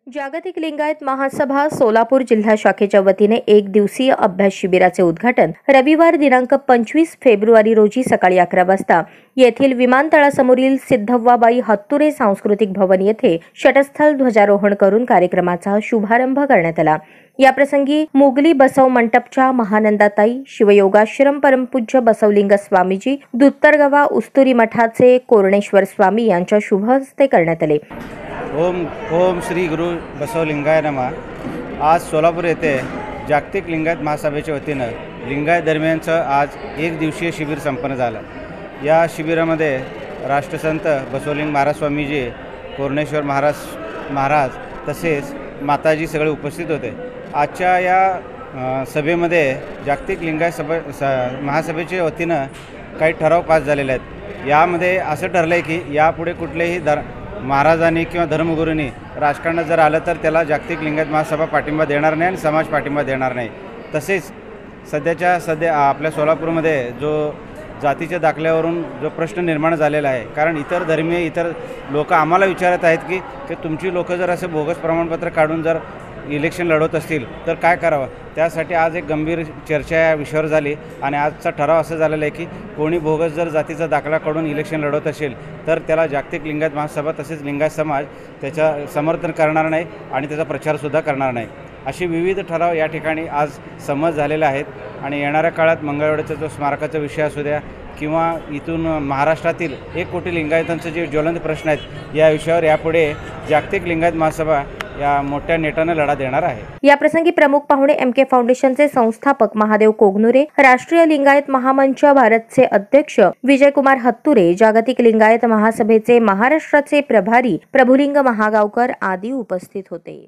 जागतिक लिंगायत महासभा सोलापूर जिल्हा शाखेच्या वतीने एक दिवसीय अभ्यास शिबिराचे उद्घाटन रविवार दिनांक 25 फेब्रुवारी रोजी सकाळी 11 वाजता येथील विमानतळासमोरील सिद्धव्वाबाई हत्तुरे सांस्कृतिक भवन येथे षटस्थल ध्वजारोहण करून कार्यक्रमाचा शुभारंभ करण्यात आला। याप्रसंगी मुगली बसव मंडपच्या महानंदाताई, शिवयोगाश्रम परमपूज्य बसवलिंग स्वामीजी, दुत्तरगवा उस्तुरी मठाचे कोरणेश्वर स्वामी यांच्या शुभ हस्ते करण्यात आले। ओम श्री गुरु बसवलिंगाय नमः। आज सोलापूर येथे जागतिक लिंगायत महासभेच्या वतीनं लिंगायत धर्मियांचं आज एक दिवसीय शिबिर संपन्न झालं। या शिबिरामध्ये राष्ट्रसंत बसवलिंग महाराज स्वामीजी, कोरणेश्वर महाराज तसेच माताजी सगळे उपस्थित होते। आजच्या या सभेमध्ये जागतिक लिंगायत महासभेच्या वतीनं काही ठराव पास झालेले आहेत। यामध्ये असं ठरलं आहे की यापुढे कुठलेही महाराजांनी किंवा धर्मगुरूंनी राजकारणात जर आलं तर त्याला जागतिक लिंगायत महासभा पाठिंबा देणार नाही आणि समाज पाठिंबा देणार नाही। तसेच सध्या आपल्या सोलापूरमध्ये जो जातीच्या दाखल्यावरून जो प्रश्न निर्माण झालेला आहे, कारण इतर धर्मीय इतर लोक आम्हाला विचारत आहेत की तुमची लोक जर असं बोगस प्रमाणपत्र काढून जर इलेक्शन लढवत असतील तर काय करावं। त्यासाठी आज एक गंभीर चर्चा या विषयावर झाली आणि आजचा ठराव असं झालेला आहे की कोणी बोगस जर जातीचा दाखला काढून इलेक्शन लढवत असेल तर त्याला जागतिक लिंगायत महासभा तसेच लिंगायत समाज त्याच्या समर्थन करणार नाही आणि त्याचा प्रचारसुद्धा करणार नाही। अशी विविध ठराव या ठिकाणी आज संमत झालेले आहेत आणि येणाऱ्या काळात मंगळवेढ्याचा जो स्मारकाचा विषय असू द्या किंवा इथून महाराष्ट्रातील 1 कोटी लिंगायतांचे जे ज्वलंत प्रश्न आहेत या विषयावर यापुढे जागतिक लिंगायत महासभा या मोठ्या नेटाने लढा देणार आहे। या प्रसंगी प्रमुख पाहुणे MK फाउंडेशनचे संस्थापक महादेव कोगनुरे, राष्ट्रीय लिंगायत महामंच भारतचे अध्यक्ष विजयकुमार हत्तुरे, जागतिक लिंगायत महासभेचे महाराष्ट्राचे प्रभारी प्रभुलिंग महागावकर आदी उपस्थित होते।